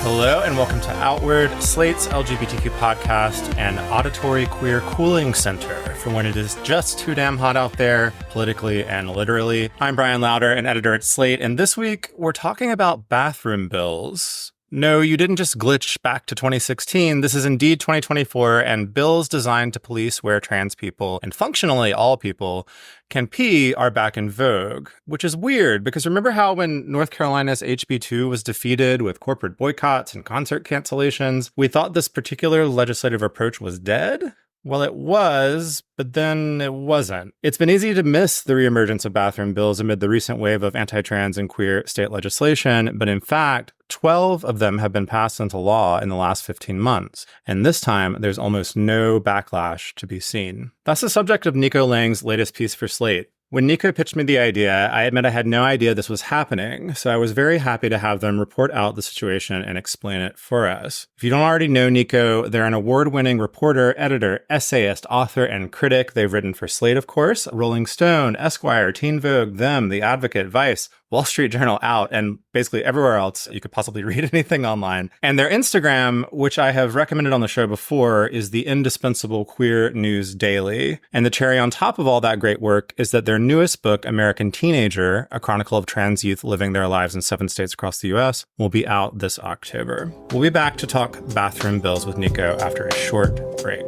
Hello and welcome to Outward, Slate's LGBTQ podcast and auditory queer cooling center for when it is just too damn hot out there, politically and literally. I'm Bryan, an editor at Slate, and this week we're talking about bathroom bills. No, you didn't just glitch back to 2016. This is indeed 2024, and bills designed to police where trans people, and functionally all people, can pee are back in vogue, which is weird because remember how when North Carolina's HB2 was defeated with corporate boycotts and concert cancellations, we thought this particular legislative approach was dead? Well, it was, but then it wasn't. It's been easy to miss the reemergence of bathroom bills amid the recent wave of anti-trans and queer state legislation, but in fact, 12 of them have been passed into law in the last 15 months. And this time, there's almost no backlash to be seen. That's the subject of Nico Lang's latest piece for Slate. When Nico pitched me the idea, I admit I had no idea this was happening, so I was very happy to have them report out the situation and explain it for us. If you don't already know Nico, they're an award-winning reporter, editor, essayist, author, and critic. They've written for Slate, of course, Rolling Stone, Esquire, Teen Vogue, Them, The Advocate, Vice, Wall Street Journal, Out, and basically everywhere else you could possibly read anything online. And their Instagram, which I have recommended on the show before, is the indispensable Queer News Daily. And the cherry on top of all that great work is that their newest book, American Teenager, a chronicle of trans youth living their lives in 7 states across the U.S., will be out this October. We'll be back to talk bathroom bills with Nico after a short break.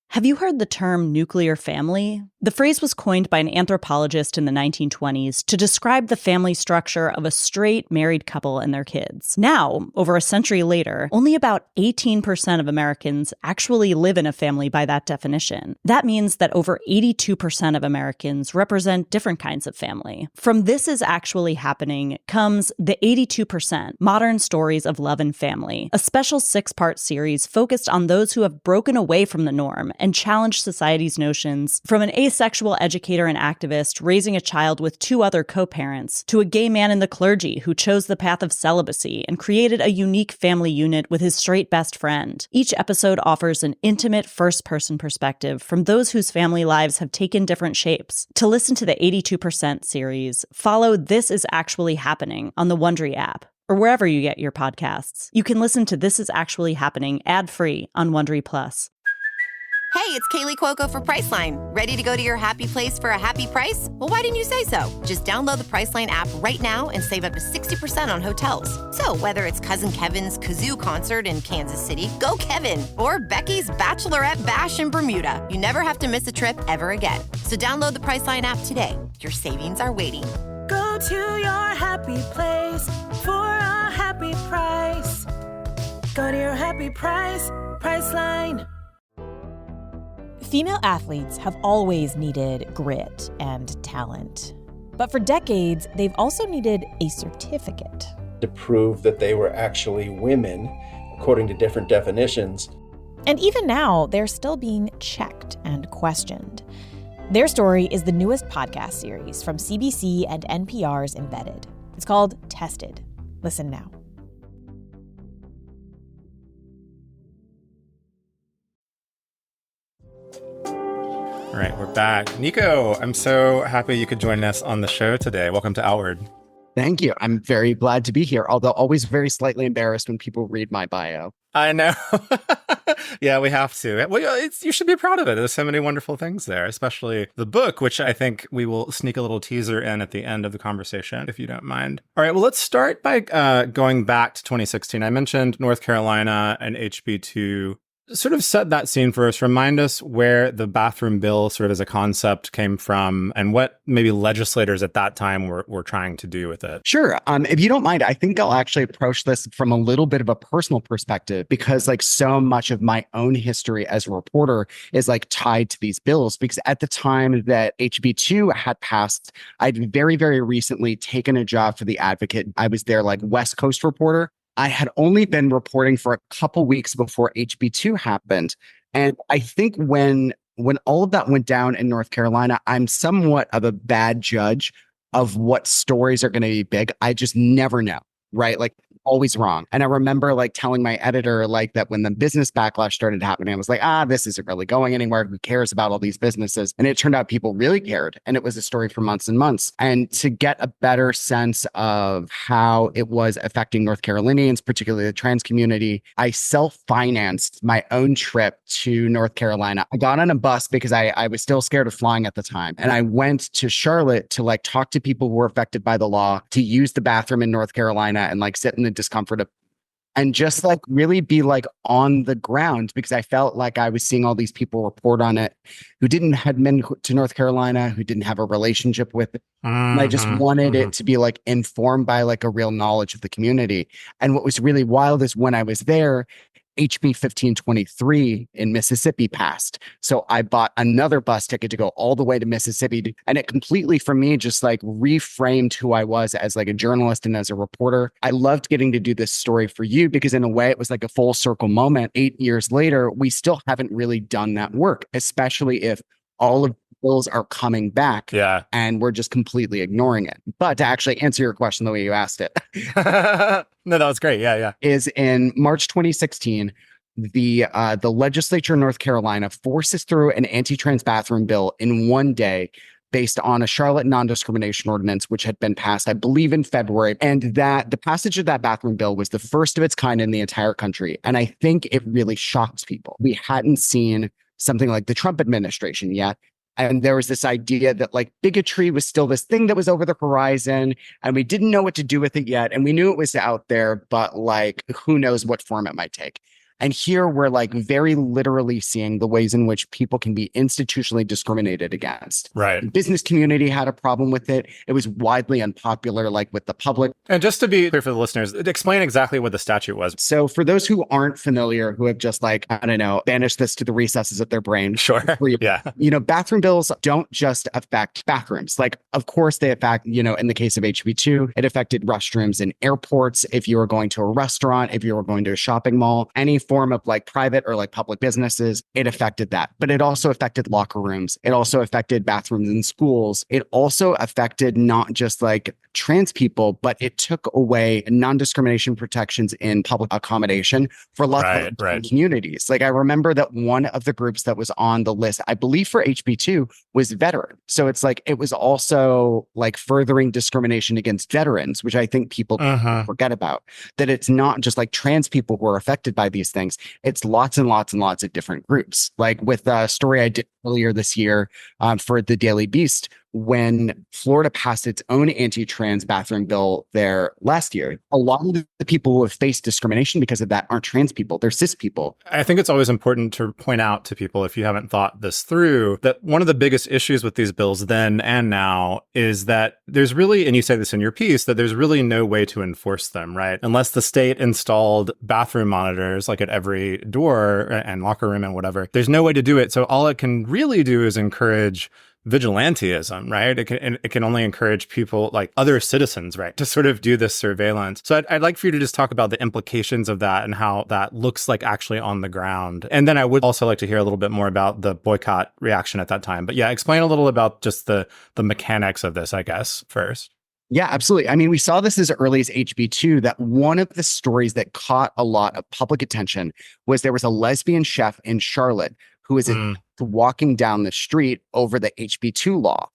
Have you heard the term nuclear family? The phrase was coined by an anthropologist in the 1920s to describe the family structure of a straight married couple and their kids. Now, over a century later, only about 18% of Americans actually live in a family by that definition. That means that over 82% of Americans represent different kinds of family. From This Is Actually Happening comes The 82% Modern Stories of Love and Family, a special 6-part series focused on those who have broken away from the norm and challenged society's notions, from an asexual educator and activist raising a child with 2 other co-parents, to a gay man in the clergy who chose the path of celibacy and created a unique family unit with his straight best friend. Each episode offers an intimate first-person perspective from those whose family lives have taken different shapes. To listen to the 82% series, follow This Is Actually Happening on the Wondery app, or wherever you get your podcasts. You can listen to This Is Actually Happening ad-free on Wondery Plus. Hey, it's Kaylee Cuoco for Priceline. Ready to go to your happy place for a happy price? Well, why didn't you say so? Just download the Priceline app right now and save up to 60% on hotels. So whether it's Cousin Kevin's Kazoo Concert in Kansas City, go Kevin, or Becky's Bachelorette Bash in Bermuda, you never have to miss a trip ever again. So download the Priceline app today. Your savings are waiting. Go to your happy place for a happy price. Go to your happy price, Priceline. Female athletes have always needed grit and talent. But for decades, they've also needed a certificate. To prove that they were actually women, according to different definitions. And even now, they're still being checked and questioned. Their story is the newest podcast series from CBC and NPR's Embedded. It's called Tested. Listen now. All right, we're back. Nico, I'm so happy you could join us on the show today. Welcome to Outward. Thank you. I'm very glad to be here, although always very slightly embarrassed when people read my bio. I know. Yeah, we have to. Well, you should be proud of it. There's so many wonderful things there, especially the book, which I think we will sneak a little teaser in at the end of the conversation, if you don't mind. All right, well, let's start by going back to 2016. I mentioned North Carolina and HB2. Sort of set that scene for us. Remind us where the bathroom bill sort of as a concept came from and what maybe legislators at that time were trying to do with it. Sure. If you don't mind, I think I'll actually approach this from a little bit of a personal perspective because like so much of my own history as a reporter is like tied to these bills because at the time that HB2 had passed, I'd very, very recently taken a job for The Advocate. I was their like West Coast reporter. I had only been reporting for a couple weeks before HB2 happened. And I think when all of that went down in North Carolina, I'm somewhat of a bad judge of what stories are going to be big. I just never know, right? Like always wrong. And I remember like telling my editor like that when the business backlash started happening, I was like, this isn't really going anywhere. Who cares about all these businesses? And it turned out people really cared. And it was a story for months and months. And to get a better sense of how it was affecting North Carolinians, particularly the trans community, I self-financed my own trip to North Carolina. I got on a bus because I was still scared of flying at the time. And I went to Charlotte to like talk to people who were affected by the law, to use the bathroom in North Carolina and like sit in the discomfort of and just like really be like on the ground, because I felt like I was seeing all these people report on it who didn't had been to North Carolina, who didn't have a relationship with it. And I just wanted it to be like informed by like a real knowledge of the community. And what was really wild is when I was there, HB 1523 in Mississippi passed. So I bought another bus ticket to go all the way to Mississippi. And it completely, for me, just like reframed who I was as like a journalist and as a reporter. I loved getting to do this story for you because in a way it was like a full circle moment. 8 years later, we still haven't really done that work, especially if all of the bills are coming back and we're just completely ignoring it. But to actually answer your question the way you asked it. No, that was great. Yeah. Is in March 2016, the legislature in North Carolina forces through an anti-trans bathroom bill in one day based on a Charlotte non-discrimination ordinance, which had been passed, I believe, in February. And that the passage of that bathroom bill was the first of its kind in the entire country. And I think it really shocked people. We hadn't seen something like the Trump administration yet. And there was this idea that like bigotry was still this thing that was over the horizon and we didn't know what to do with it yet. And we knew it was out there, but like, who knows what form it might take. And here we're like very literally seeing the ways in which people can be institutionally discriminated against. Right. The business community had a problem with it. It was widely unpopular, like with the public. And just to be clear for the listeners, explain exactly what the statute was. So for those who aren't familiar, who have just like, I don't know, banished this to the recesses of their brain. Sure. Yeah. You know, bathroom bills don't just affect bathrooms. Like, of course they affect, you know, in the case of HB2, it affected restrooms in airports. If you were going to a restaurant, if you were going to a shopping mall, any form of like private or like public businesses, it affected that. But it also affected locker rooms. It also affected bathrooms in schools. It also affected not just like trans people, but it took away non-discrimination protections in public accommodation for lots of communities. Like I remember that one of the groups that was on the list, I believe for HB2, was veteran. So it's like, it was also like furthering discrimination against veterans, which I think people forget about, that it's not just like trans people who are affected by these things. It's lots and lots and lots of different groups. Like with a story I did earlier this year for the Daily Beast, when Florida passed its own anti-trans bathroom bill there last year, a lot of the people who have faced discrimination because of that aren't trans people, they're cis people. I think it's always important to point out to people, if you haven't thought this through, that one of the biggest issues with these bills then and now is that there's really, and you say this in your piece, that there's really no way to enforce them, right? Unless the state installed bathroom monitors like at every door and locker room and whatever, there's no way to do it. So all it can really do is encourage vigilantism, right? It can only encourage people like other citizens, right, to sort of do this surveillance. So I'd like for you to just talk about the implications of that and how that looks like actually on the ground. And then I would also like to hear a little bit more about the boycott reaction at that time. But yeah, explain a little about just the mechanics of this, I guess, first. Yeah, absolutely. I mean, we saw this as early as HB2, that one of the stories that caught a lot of public attention was there was a lesbian chef in Charlotte who was walking down the street over the HB2 law.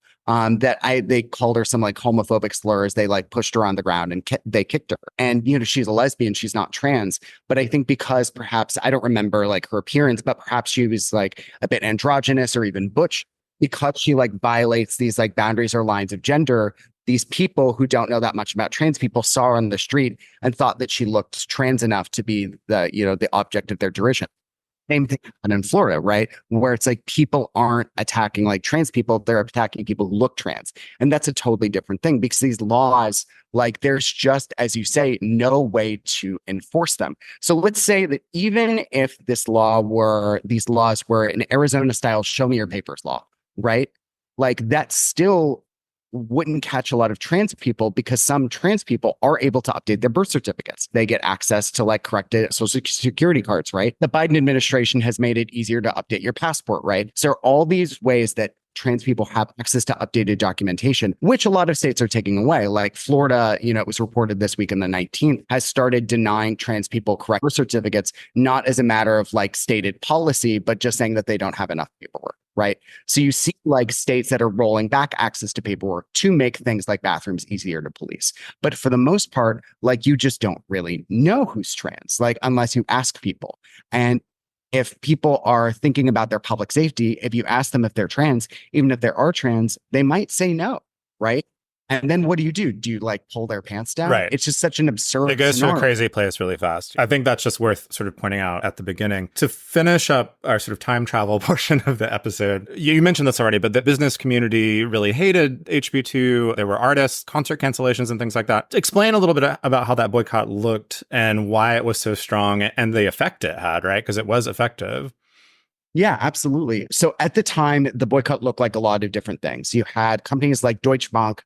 They called her some like homophobic slurs. They like pushed her on the ground and they kicked her. And, you know, she's a lesbian. She's not trans. But I think because perhaps, I don't remember like her appearance, but perhaps she was like a bit androgynous or even butch, because she like violates these like boundaries or lines of gender. These people who don't know that much about trans people saw her on the street and thought that she looked trans enough to be the, you know, the object of their derision. Same thing happened in Florida, right? Where it's like people aren't attacking like trans people, they're attacking people who look trans. And that's a totally different thing, because these laws, like there's just, as you say, no way to enforce them. So let's say that even if these laws were an Arizona style show me your papers law, right? Like that still wouldn't catch a lot of trans people, because some trans people are able to update their birth certificates. They get access to like corrected social security cards, right? The Biden administration has made it easier to update your passport, right? So all these ways that trans people have access to updated documentation, which a lot of states are taking away. Like Florida, it was reported this week on the 19th, has started denying trans people correct birth certificates, not as a matter of like stated policy, but just saying that they don't have enough paperwork. Right. So you see like states that are rolling back access to paperwork to make things like bathrooms easier to police. But for the most part, like you just don't really know who's trans, like unless you ask people. And if people are thinking about their public safety, if you ask them if they're trans, even if they are trans, they might say no. Right. And then what do? Do you like pull their pants down? Right. It's just such an absurd It goes scenario. to a crazy place really fast. I think that's just worth sort of pointing out at the beginning. To finish up our sort of time travel portion of the episode, you mentioned this already, but the business community really hated HB2. There were artists, concert cancellations, and things like that. Explain a little bit about how that boycott looked and why it was so strong and the effect it had, right? Because it was effective. Yeah, absolutely. So at the time, the boycott looked like a lot of different things. You had companies like Deutsche Bank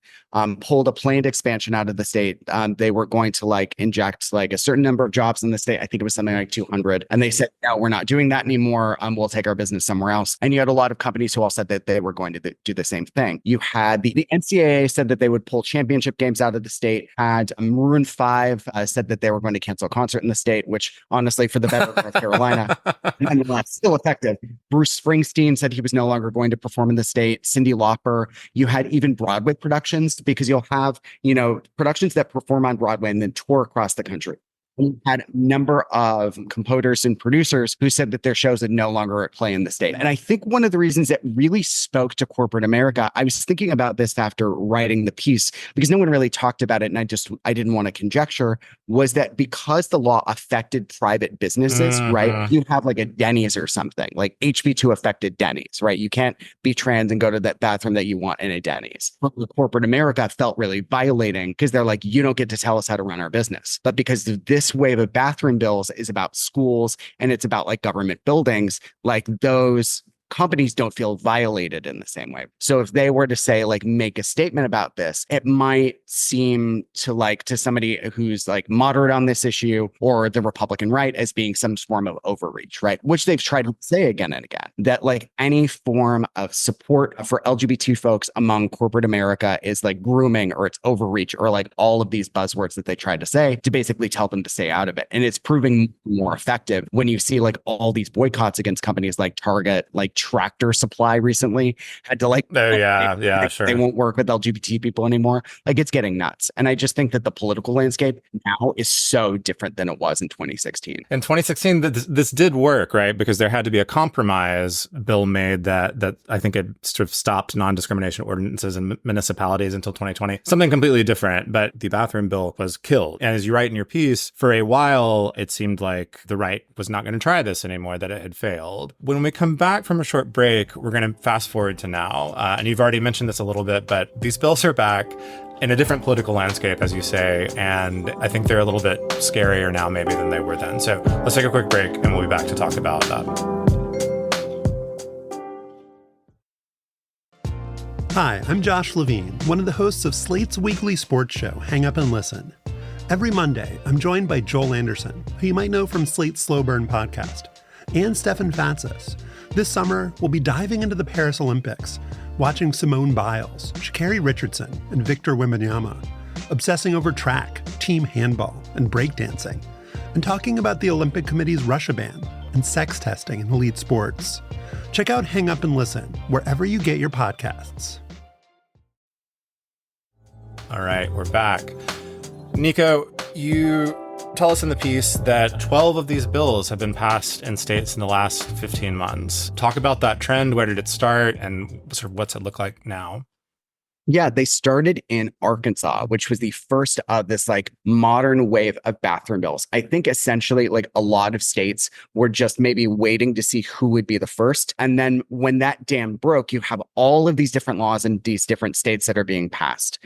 pulled a planned expansion out of the state. They were going to like inject like a certain number of jobs in the state. I think it was something like 200. And they said, no, we're not doing that anymore. We'll take our business somewhere else. And you had a lot of companies who all said that they were going to do the same thing. You had the NCAA said that they would pull championship games out of the state. Had Maroon 5 said that they were going to cancel a concert in the state, which honestly, for the better of North Carolina, nonetheless, still effective. Bruce Springsteen said he was no longer going to perform in the state. Cyndi Lauper. You had even Broadway productions, because you'll have, productions that perform on Broadway and then tour across the country. We had a number of composers and producers who said that their shows would no longer play in the state. And I think one of the reasons that really spoke to corporate America, I was thinking about this after writing the piece, because no one really talked about it, and I didn't want to conjecture, was that because the law affected private businesses, right? You have like a Denny's or something, like HB2 affected Denny's, right? You can't be trans and go to that bathroom that you want in a Denny's. But corporate America felt really violating, because they're like, you don't get to tell us how to run our business. But because of this wave of bathroom bills is about schools and it's about like government buildings, like those companies don't feel violated in the same way. So if they were to say, like, make a statement about this, it might seem to somebody who's like moderate on this issue or the Republican right as being some form of overreach, right? Which they've tried to say again and again, that like any form of support for LGBT folks among corporate America is like grooming or it's overreach or like all of these buzzwords that they tried to say to basically tell them to stay out of it. And it's proving more effective when you see like all these boycotts against companies like Target, like Tractor Supply recently had to like, sure. They won't work with LGBT people anymore. Like it's getting nuts. And I just think that the political landscape now is so different than it was in 2016. In 2016, this did work, right? Because there had to be a compromise bill made that I think it sort of stopped non-discrimination ordinances in municipalities until 2020. Something completely different, but the bathroom bill was killed. And as you write in your piece, for a while, it seemed like the right was not going to try this anymore, that it had failed. When we come back from a short break, we're going to fast forward to now. And you've already mentioned this a little bit, but these bills are back in a different political landscape, as you say. And I think they're a little bit scarier now maybe than they were then. So let's take a quick break and we'll be back to talk about that. Hi, I'm Josh Levine, one of the hosts of Slate's weekly sports show, Hang Up and Listen. Every Monday, I'm joined by Joel Anderson, who you might know from Slate's Slow Burn podcast, and Stefan Fatsis. This summer, we'll be diving into the Paris Olympics, watching Simone Biles, Sha'Carri Richardson, and Victor Wembanyama, obsessing over track, team handball, and breakdancing, and talking about the Olympic Committee's Russia ban and sex testing in elite sports. Check out Hang Up and Listen wherever you get your podcasts. All right, we're back. Nico, you tell us in the piece that 12 of these bills have been passed in states in the last 15 months. Talk about that trend. Where did it start and sort of what's it look like now? Yeah, they started in Arkansas, which was the first of this like modern wave of bathroom bills. I think essentially like a lot of states were just maybe waiting to see who would be the first. And then when that dam broke, you have all of these different laws in these different states that are being passed.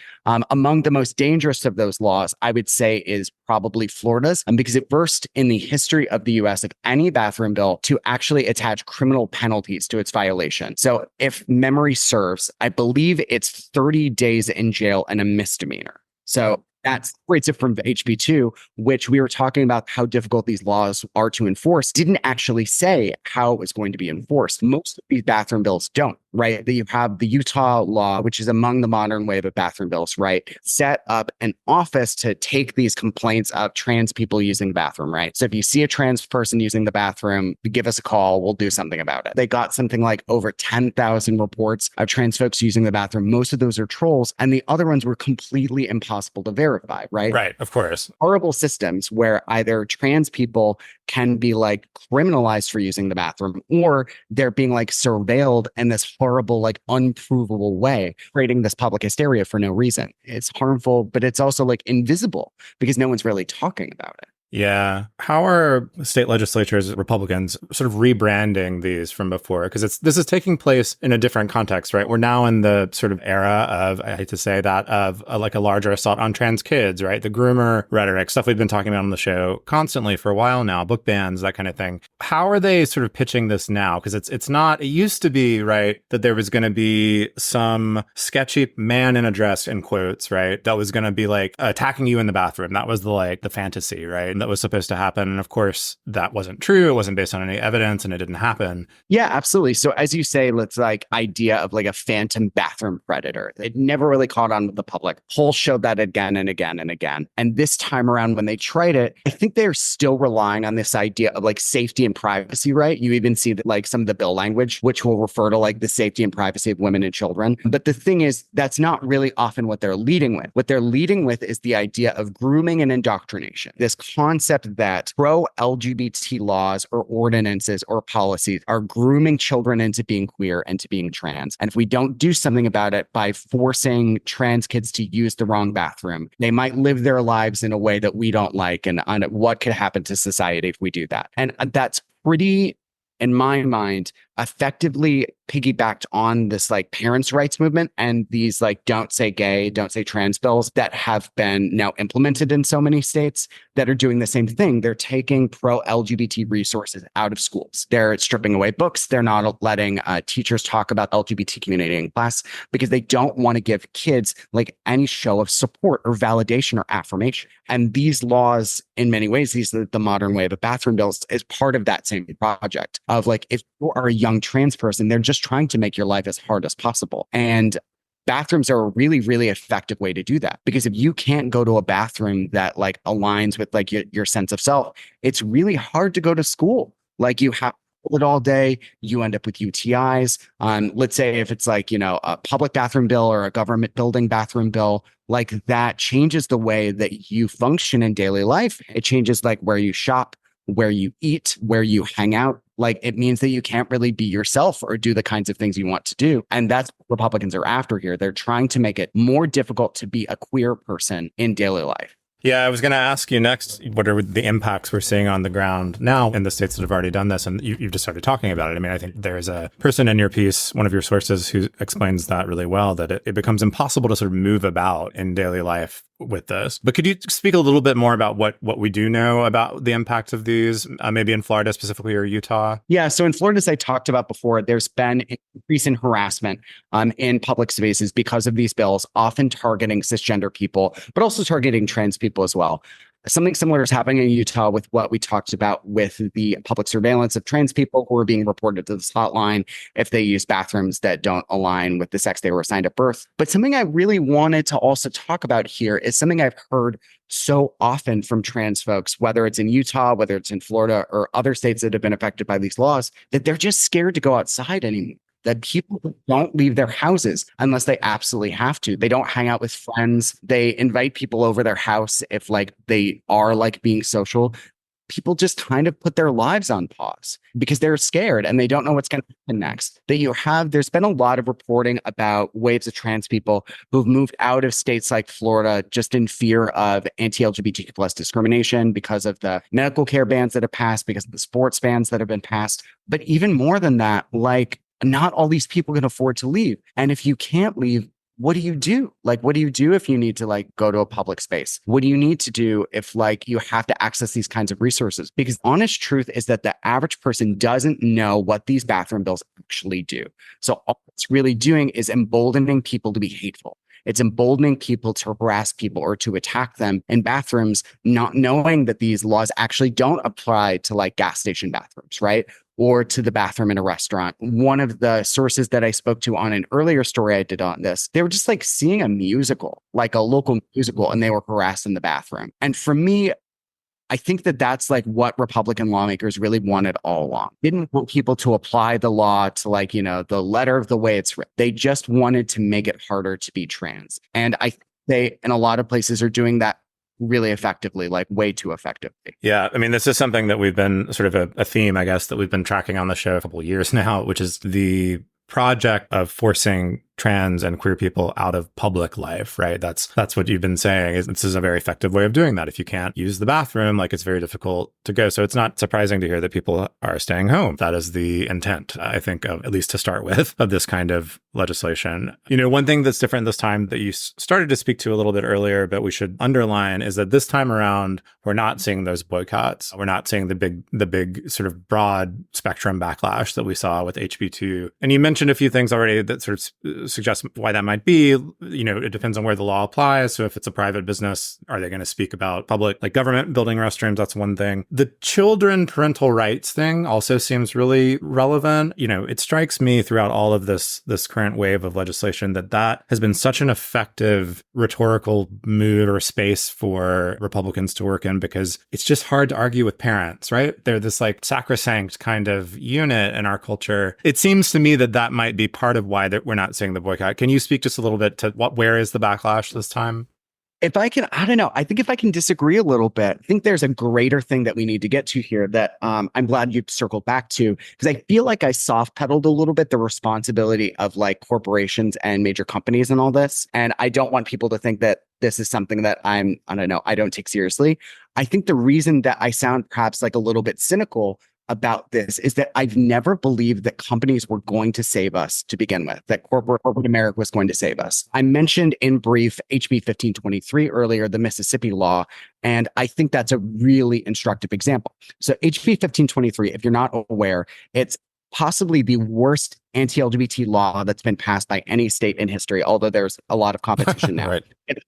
Among the most dangerous of those laws, I would say, is probably Florida's, because it first in the history of the US of any bathroom bill to actually attach criminal penalties to its violation. So if memory serves, I believe it's 30 days in jail and a misdemeanor. So that separates it from the HB2, which we were talking about how difficult these laws are to enforce, didn't actually say how it was going to be enforced. Most of these bathroom bills don't, right? That you have the Utah law, which is among the modern wave of bathroom bills, right? Set up an office to take these complaints of trans people using the bathroom, right? So if you see a trans person using the bathroom, give us a call. We'll do something about it. They got something like over 10,000 reports of trans folks using the bathroom. Most of those are trolls, and the other ones were completely impossible to verify, right? Right, of course. Horrible systems where either trans people can be like criminalized for using the bathroom, or they're being like surveilled in this horrible, like unprovable way, creating this public hysteria for no reason. It's harmful, but it's also like invisible because no one's really talking about it. Yeah. How are state legislatures, Republicans, sort of rebranding these from before? Because this is taking place in a different context, right? We're now in the sort of era of, I hate to say that, of like a larger assault on trans kids, right? The groomer rhetoric, stuff we've been talking about on the show constantly for a while now, book bans, that kind of thing. How are they sort of pitching this now? Because it's not, it used to be, right, that there was going to be some sketchy man in a dress, in quotes, right, that was going to be like attacking you in the bathroom. That was the fantasy, right? That was supposed to happen. And of course, that wasn't true. It wasn't based on any evidence and it didn't happen. Yeah, absolutely. So as you say, let's like idea of like a phantom bathroom predator. It never really caught on with the public. Polls showed that again and again and again. And this time around, when they tried it, I think they're still relying on this idea of like safety and privacy, right? You even see that like some of the bill language, which will refer to like the safety and privacy of women and children. But the thing is, that's not really often what they're leading with. What they're leading with is the idea of grooming and indoctrination. This concept that pro-LGBT laws or ordinances or policies are grooming children into being queer and to being trans. And if we don't do something about it by forcing trans kids to use the wrong bathroom, they might live their lives in a way that we don't like. And on what could happen to society if we do that. And that's pretty, in my mind, effectively piggybacked on this like parents' rights movement and these like don't say gay, don't say trans bills that have been now implemented in so many states that are doing the same thing. They're taking pro-LGBT resources out of schools. They're stripping away books. They're not letting teachers talk about LGBT community in class because they don't want to give kids like any show of support or validation or affirmation. And these laws, in many ways, the modern way of the bathroom bills is part of that same project of like, if you are a young trans person, they're just trying to make your life as hard as possible. And bathrooms are a really, really effective way to do that. Because if you can't go to a bathroom that like aligns with like your sense of self, it's really hard to go to school. Like you have it all day, you end up with UTIs. Let's say if it's like, a public bathroom bill or a government building bathroom bill, like that changes the way that you function in daily life. It changes like where you shop, where you eat, where you hang out. Like it means that you can't really be yourself or do the kinds of things you want to do. And that's what Republicans are after here. They're trying to make it more difficult to be a queer person in daily life. Yeah, I was going to ask you next, what are the impacts we're seeing on the ground now in the states that have already done this? And you've just started talking about it. I mean, I think there's a person in your piece, one of your sources, who explains that really well, that it becomes impossible to sort of move about in daily life with this. But could you speak a little bit more about what we do know about the impacts of these, maybe in Florida specifically or Utah? Yeah, so in Florida, as I talked about before, there's been an increase in harassment in public spaces because of these bills, often targeting cisgender people, but also targeting trans people as well. Something similar is happening in Utah with what we talked about with the public surveillance of trans people who are being reported to this hotline if they use bathrooms that don't align with the sex they were assigned at birth. But something I really wanted to also talk about here is something I've heard so often from trans folks, whether it's in Utah, whether it's in Florida or other states that have been affected by these laws, that they're just scared to go outside anymore. That people don't leave their houses unless they absolutely have to. They don't hang out with friends. They invite people over their house if like they are like being social. People just kind of put their lives on pause because they're scared and they don't know what's going to happen next. There's been a lot of reporting about waves of trans people who've moved out of states like Florida just in fear of anti-LGBTQ plus discrimination because of the medical care bans that have passed, because of the sports bans that have been passed. But even more than that, like, not all these people can afford to leave. And if you can't leave, what do you do? Like, what do you do if you need to like go to a public space? What do you need to do if like you have to access these kinds of resources? Because honest truth is that the average person doesn't know what these bathroom bills actually do. So all it's really doing is emboldening people to be hateful. It's emboldening people to harass people or to attack them in bathrooms, not knowing that these laws actually don't apply to like gas station bathrooms, right? or to the bathroom in a restaurant. One of the sources that I spoke to on an earlier story I did on this, they were just like seeing a musical, like a local musical, and they were harassed in the bathroom. And for me, I think that that's like what Republican lawmakers really wanted all along. Didn't want people to apply the law to like, the letter of the way it's written. They just wanted to make it harder to be trans. And I think they, in a lot of places, are doing that really effectively, like way too effectively. Yeah. I mean, this is something that we've been sort of a theme, I guess, that we've been tracking on the show a couple of years now, which is the project of forcing trans and queer people out of public life, right? That's what you've been saying. Is this is a very effective way of doing that. If you can't use the bathroom, like it's very difficult to go. So it's not surprising to hear that people are staying home. That is the intent, I think, of at least to start with, of this kind of legislation. One thing that's different this time that you started to speak to a little bit earlier, but we should underline, is that this time around, we're not seeing those boycotts. We're not seeing the big sort of broad spectrum backlash that we saw with HB2. And you mentioned a few things already that sort of suggest why that might be. It depends on where the law applies. So if it's a private business, are they going to speak about public, like government building restrooms? That's one thing. The children parental rights thing also seems really relevant. It strikes me throughout all of this current wave of legislation that has been such an effective rhetorical mood or space for Republicans to work in, because it's just hard to argue with parents, right? They're this like sacrosanct kind of unit in our culture. It seems to me that might be part of why we're not seeing the boycott. Can you speak just a little bit to where is the backlash this time? If I can, I don't know. I think if I can disagree a little bit, I think there's a greater thing that we need to get to here that I'm glad you circled back to, because I feel like I soft pedaled a little bit the responsibility of like corporations and major companies and all this. And I don't want people to think that this is something that I don't take seriously. I think the reason that I sound perhaps like a little bit cynical about this is that I've never believed that companies were going to save us to begin with, that corporate America was going to save us. I mentioned in brief HB 1523 earlier, the Mississippi law, and I think that's a really instructive example. So HB 1523, if you're not aware, it's possibly the worst anti-LGBT law that's been passed by any state in history, although there's a lot of competition now. Right. It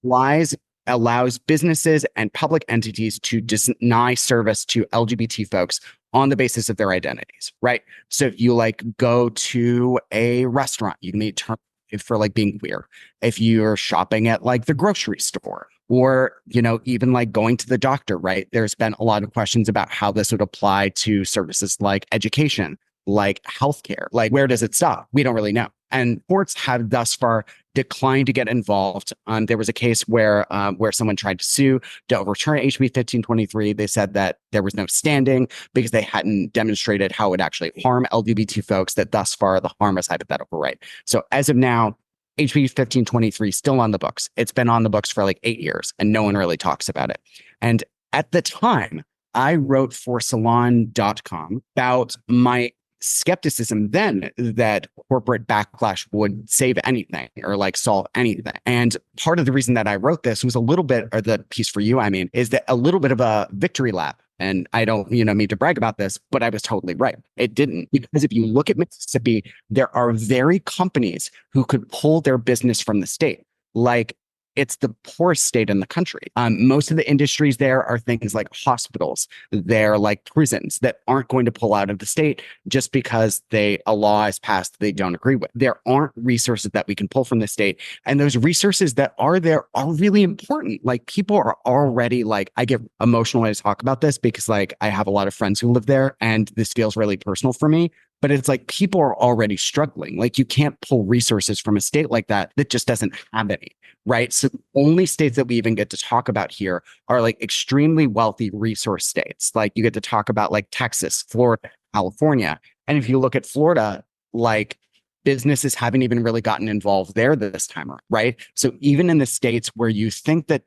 allows businesses and public entities to deny service to LGBT folks on the basis of their identities, right? So if you like go to a restaurant, you can be termed for like being queer. If you're shopping at like the grocery store, or, even like going to the doctor, right? There's been a lot of questions about how this would apply to services like education, like healthcare. Like, where does it stop? We don't really know. And courts have thus far declined to get involved. There was a case where someone tried to sue to overturn HB 1523. They said that there was no standing because they hadn't demonstrated how it would actually harm LGBT folks, that thus far the harm is hypothetical, right? So as of now, HB 1523 is still on the books. It's been on the books for like 8 years and no one really talks about it. And at the time, I wrote for Salon.com about my skepticism then that corporate backlash would save anything or like solve anything. And part of the reason that I wrote this was a little bit, or the piece for you, is that a little bit of a victory lap. And I don't, mean to brag about this, but I was totally right. It didn't. Because if you look at Mississippi, there are very companies who could pull their business from the state. Like, it's the poorest state in the country. Most of the industries there are things like hospitals. They're like prisons that aren't going to pull out of the state just because a law is passed they don't agree with. There aren't resources that we can pull from the state. And those resources that are there are really important. Like, people are already like, I get emotional when I talk about this because like I have a lot of friends who live there and this feels really personal for me. But it's like people are already struggling. Like, you can't pull resources from a state like that just doesn't have any, right? So the only states that we even get to talk about here are like extremely wealthy resource states. Like, you get to talk about like Texas, Florida, California. And if you look at Florida, like, businesses haven't even really gotten involved there this time around, right? So even in the states where you think that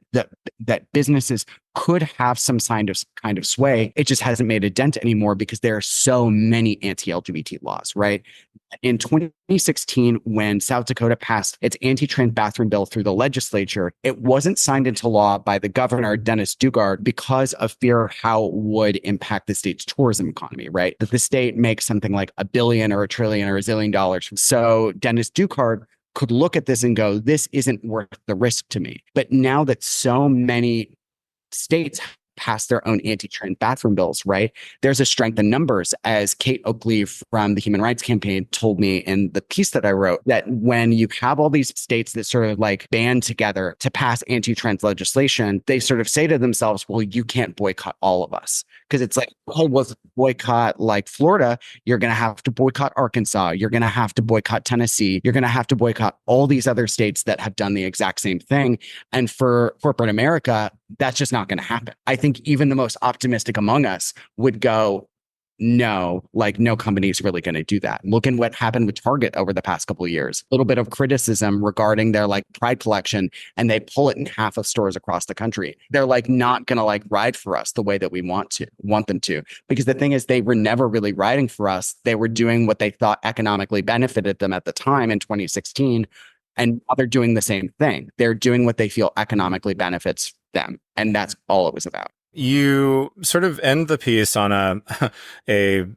businesses could have some kind of sway, it just hasn't made a dent anymore because there are so many anti-LGBT laws, right? In 2016, when South Dakota passed its anti-trans bathroom bill through the legislature, it wasn't signed into law by the governor, Dennis Dugard, because of fear of how it would impact the state's tourism economy, right? That the state makes something like $1 billion or $1 trillion or $1 zillion. So Dennis Dugard could look at this and go, this isn't worth the risk to me. But now that so many states pass their own anti-trans bathroom bills, right? There's a strength in numbers, as Kate Oakley from the Human Rights Campaign told me in the piece that I wrote, that when you have all these states that sort of like band together to pass anti-trans legislation, they sort of say to themselves, well, you can't boycott all of us. Because it's like, oh, was boycott like Florida, you're going to have to boycott Arkansas. You're going to have to boycott Tennessee. You're going to have to boycott all these other states that have done the exact same thing. And for corporate America, that's just not going to happen. I think even the most optimistic among us would go, no, like no company is really going to do that. Look at what happened with Target over the past couple of years. A little bit of criticism regarding their like Pride collection, and they pull it in half of stores across the country. They're like not going to like ride for us the way that we want them to. Because the thing is, they were never really riding for us. They were doing what they thought economically benefited them at the time in 2016. And now they're doing the same thing. They're doing what they feel economically benefits them. And that's all it was about. You sort of end the piece on a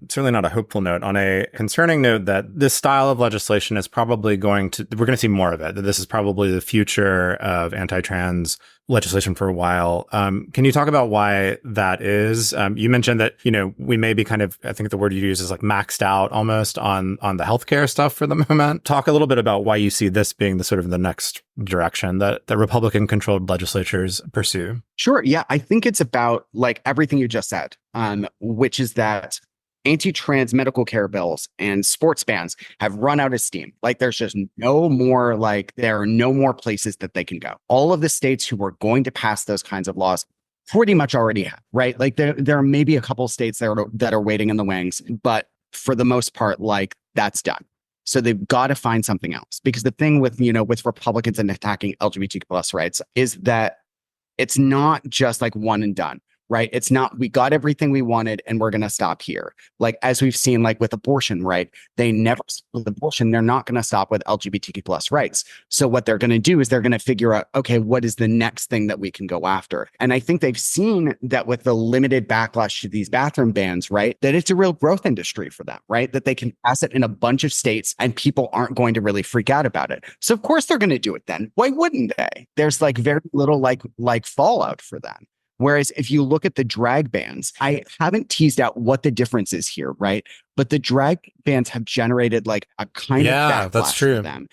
certainly not a hopeful note, on a concerning note that this style of legislation is probably we're going to see more of it, that this is probably the future of anti-trans legislation for a while. Can you talk about why that is? You mentioned that, we may be kind of, I think the word you use is like maxed out almost on the healthcare stuff for the moment. Talk a little bit about why you see this being the sort of the next direction that the Republican controlled legislatures pursue. Sure. Yeah. I think it's about like everything you just said, which is that anti-trans medical care bills and sports bans have run out of steam. Like there's just no more, like there are no more places that they can go. All of the states who were going to pass those kinds of laws pretty much already have, right? Like there are maybe a couple of states that are waiting in the wings, but for the most part, like that's done. So they've got to find something else, because the thing with, with Republicans and attacking LGBTQ plus rights is that it's not just like one and done. Right. It's not, we got everything we wanted and we're going to stop here. Like, as we've seen, like with abortion, right? They never stop with abortion. They're not going to stop with LGBTQ plus rights. So what they're going to do is they're going to figure out, okay, what is the next thing that we can go after? And I think they've seen that with the limited backlash to these bathroom bans, right? That it's a real growth industry for them, right? That they can pass it in a bunch of states and people aren't going to really freak out about it. So of course they're going to do it then. Why wouldn't they? There's like very little like fallout for them. Whereas if you look at the drag bans, I haven't teased out what the difference is here, right? But the drag bans have generated like a kind of backlash that's true. for them.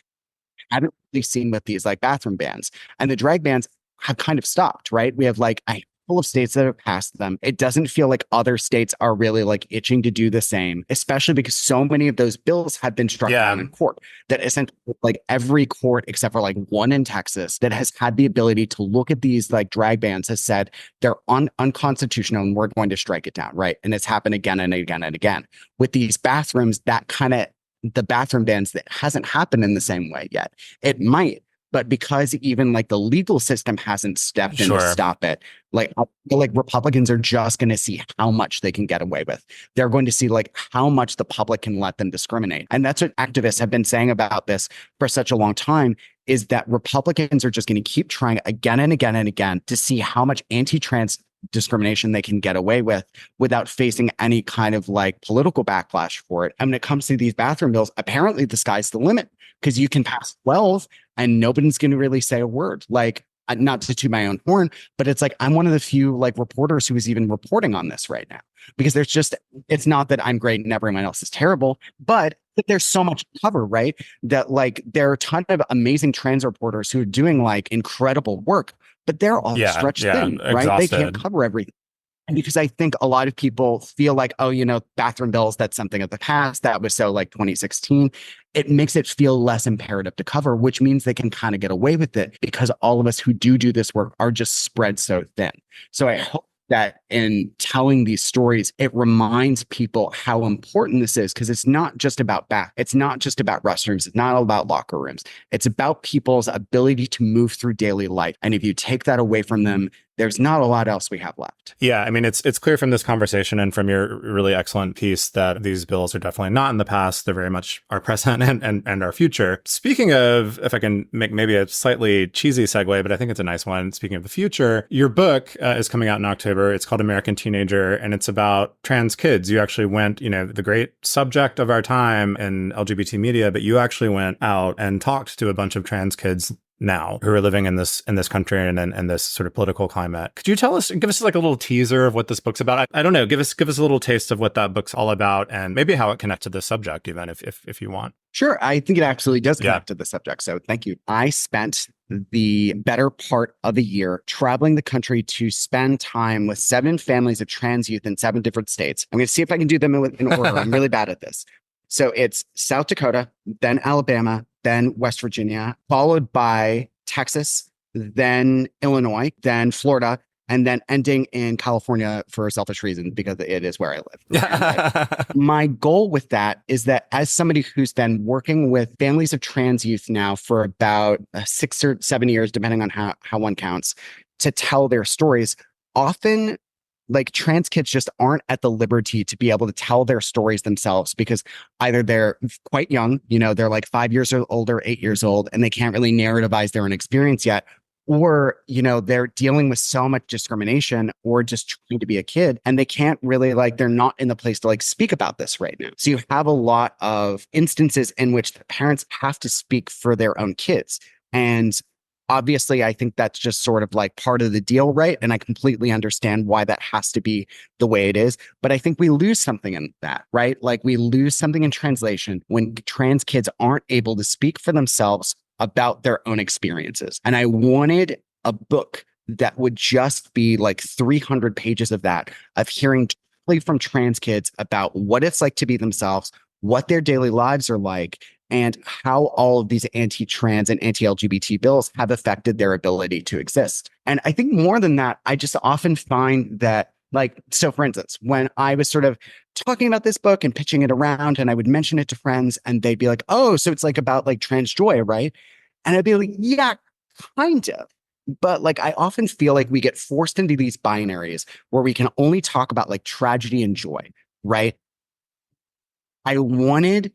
I haven't really seen with these like bathroom bans. And the drag bans have kind of stopped, right? We have like a handful of states that have passed them. It doesn't feel like other states are really like itching to do the same, especially because so many of those bills have been struck down in court. That essentially like every court except for like one in Texas that has had the ability to look at these like drag bans has said they're unconstitutional and we're going to strike it down, right? And it's happened again and again and again. With these bathrooms, that kind of the bathroom bans, that hasn't happened in the same way yet. It might. But because even like the legal system hasn't stepped in to stop it, like I feel like Republicans are just going to see how much they can get away with. They're going to see like how much the public can let them discriminate. And that's what activists have been saying about this for such a long time, is that Republicans are just going to keep trying again and again and again to see how much anti-trans discrimination they can get away with without facing any kind of like political backlash for it. And when it comes to these bathroom bills, apparently the sky's the limit, because you can pass 12 and nobody's going to really say a word. Like, not to toot my own horn, but it's like I'm one of the few like reporters who is even reporting on this right now, because there's just, it's not that I'm great and everyone else is terrible, but there's so much to cover, right? That like there are a ton of amazing trans reporters who are doing like incredible work, but they're all stretched thin, right? Exhausted. They can't cover everything. And because I think a lot of people feel like, oh, bathroom bills, that's something of the past. That was so like 2016. It makes it feel less imperative to cover, which means they can kind of get away with it because all of us who do this work are just spread so thin. So I hope that in telling these stories, it reminds people how important this is, because it's not just about it's not just about restrooms. It's not all about locker rooms. It's about people's ability to move through daily life. And if you take that away from them, there's not a lot else we have left. Yeah, I mean, it's clear from this conversation and from your really excellent piece that these bills are definitely not in the past. They're very much our present and our future. Speaking of, if I can make maybe a slightly cheesy segue, but I think it's a nice one. Speaking of the future, your book is coming out in October. It's called American Teenager, and it's about trans kids. You actually went, the great subject of our time in LGBT media, but you actually went out and talked to a bunch of trans kids now who are living in this country and this sort of political climate. Could you give us like a little teaser of what this book's about? I don't know. Give us a little taste of what that book's all about and maybe how it connects to this subject, even if you want. Sure. I think it absolutely does connect to the subject. So thank you. I spent the better part of a year traveling the country to spend time with 7 families of trans youth in 7 different states. I'm going to see if I can do them in order. I'm really bad at this. So it's South Dakota, then Alabama, then West Virginia, followed by Texas, then Illinois, then Florida, and then ending in California for a selfish reason because it is where I live. My goal with that is that as somebody who's been working with families of trans youth now for about 6 or 7 years, depending on how one counts, to tell their stories, often like trans kids just aren't at the liberty to be able to tell their stories themselves because either they're quite young, they're like 5 years old or 8 years old, and they can't really narrativize their own experience yet. Or, they're dealing with so much discrimination or just trying to be a kid and they can't really they're not in the place to speak about this right now. So you have a lot of instances in which the parents have to speak for their own kids. And obviously, I think that's just sort of part of the deal, right? And I completely understand why that has to be the way it is. But I think we lose something in that, right? We lose something in translation when trans kids aren't able to speak for themselves about their own experiences. And I wanted a book that would just be 300 pages of that, of hearing directly from trans kids about what it's like to be themselves, what their daily lives are like, and how all of these anti-trans and anti-LGBT bills have affected their ability to exist. And I think more than that, I just often find that so for instance, when I was sort of talking about this book and pitching it around and I would mention it to friends and they'd be like, oh, so it's about trans joy, right? And I'd be like, yeah, kind of. But I often feel we get forced into these binaries where we can only talk about tragedy and joy, right? I wanted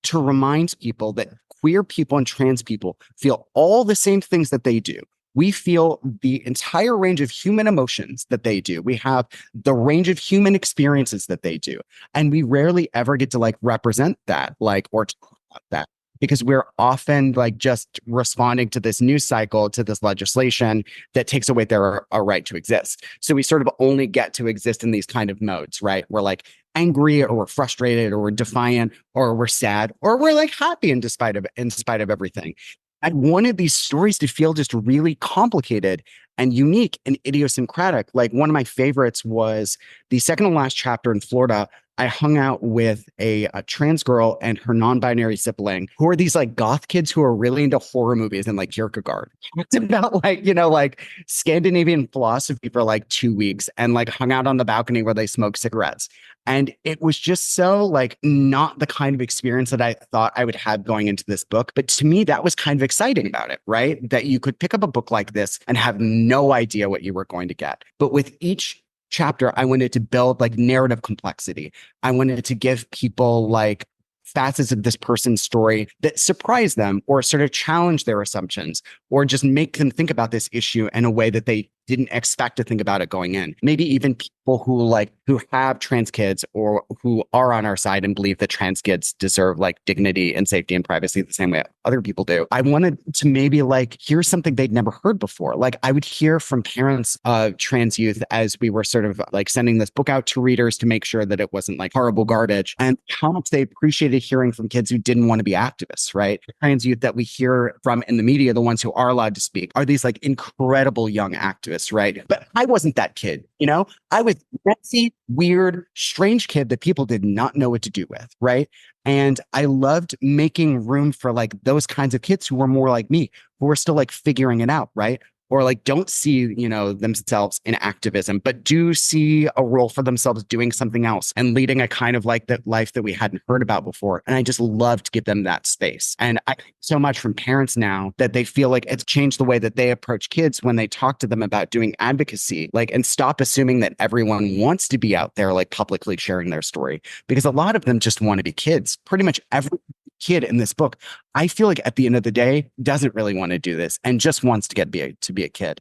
to remind people that queer people and trans people feel all the same things that they do. We feel the entire range of human emotions that they do. We have the range of human experiences that they do. And we rarely ever get to represent that, or talk about that, because we're often just responding to this news cycle, to this legislation that takes away our right to exist. So we sort of only get to exist in these kind of modes, right? We're angry or we're frustrated or we're defiant or we're sad or we're happy in spite of everything. I wanted these stories to feel just really complicated and unique and idiosyncratic. One of my favorites was the second to last chapter in Florida. I hung out with a trans girl and her non-binary sibling who are these goth kids who are really into horror movies and Kierkegaard. Talked about Scandinavian philosophy for 2 weeks and hung out on the balcony where they smoke cigarettes. And it was just so not the kind of experience that I thought I would have going into this book. But to me, that was kind of exciting about it, right? That you could pick up a book like this and have no idea what you were going to get. But with each chapter, I wanted to build narrative complexity. I wanted to give people facets of this person's story that surprise them or sort of challenge their assumptions or just make them think about this issue in a way that they didn't expect to think about it going in. Maybe even people who have trans kids or who are on our side and believe that trans kids deserve dignity and safety and privacy the same way other people do. I wanted to maybe hear something they'd never heard before. I would hear from parents of trans youth as we were sort of sending this book out to readers to make sure that it wasn't horrible garbage, and how much they appreciated hearing from kids who didn't want to be activists, right? Trans youth that we hear from in the media, the ones who are allowed to speak, are these incredible young activists, right? But I wasn't that kid, I was messy, weird, strange kid that people did not know what to do with, right? And I loved making room for those kinds of kids who were more like me, who were still figuring it out, right? Or don't see, themselves in activism, but do see a role for themselves doing something else and leading a kind of that life that we hadn't heard about before. And I just love to give them that space. And I think so much from parents now that they feel it's changed the way that they approach kids when they talk to them about doing advocacy, and stop assuming that everyone wants to be out there, publicly sharing their story, because a lot of them just want to be kids. Pretty much every kid in this book, I feel at the end of the day, doesn't really want to do this and just wants to be a kid.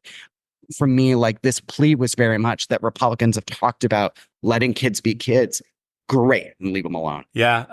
For me, this plea was very much that Republicans have talked about letting kids be kids. great, and leave them alone. Yeah,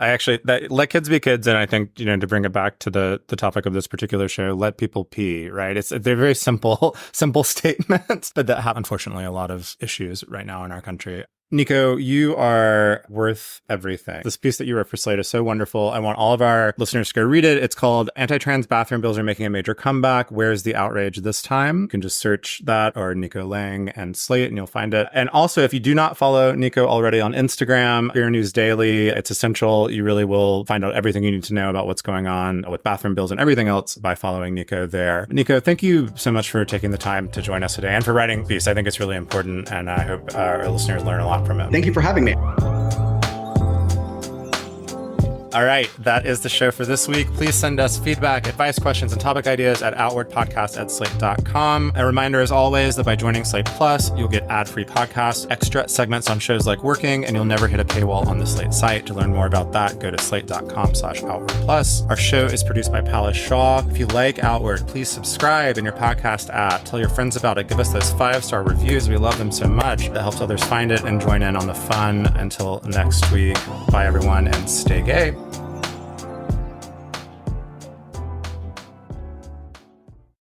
let kids be kids. And I think, to bring it back to the topic of this particular show, let people pee, right? They're very simple statements, but that have, unfortunately, a lot of issues right now in our country. Nico, you are worth everything. This piece that you wrote for Slate is so wonderful. I want all of our listeners to go read it. It's called Anti-Trans Bathroom Bills Are Making a Major Comeback. Where's the outrage this time? You can just search that or Nico Lang and Slate and you'll find it. And also, if you do not follow Nico already on Instagram, Queer News Daily, it's essential. You really will find out everything you need to know about what's going on with bathroom bills and everything else by following Nico there. Nico, thank you so much for taking the time to join us today and for writing the piece. I think it's really important and I hope our listeners learn a lot from it. Thank you for having me. All right, that is the show for this week. Please send us feedback, advice, questions, and topic ideas at outwardpodcast@slate.com. A reminder, as always, that by joining Slate Plus, you'll get ad-free podcasts, extra segments on shows like Working, and you'll never hit a paywall on the Slate site. To learn more about that, go to slate.com/outwardplus. Our show is produced by Palace Shaw. If you like Outward, please subscribe in your podcast app. Tell your friends about it. Give us those 5-star reviews. We love them so much. That helps others find it and join in on the fun. Until next week, bye everyone, and stay gay.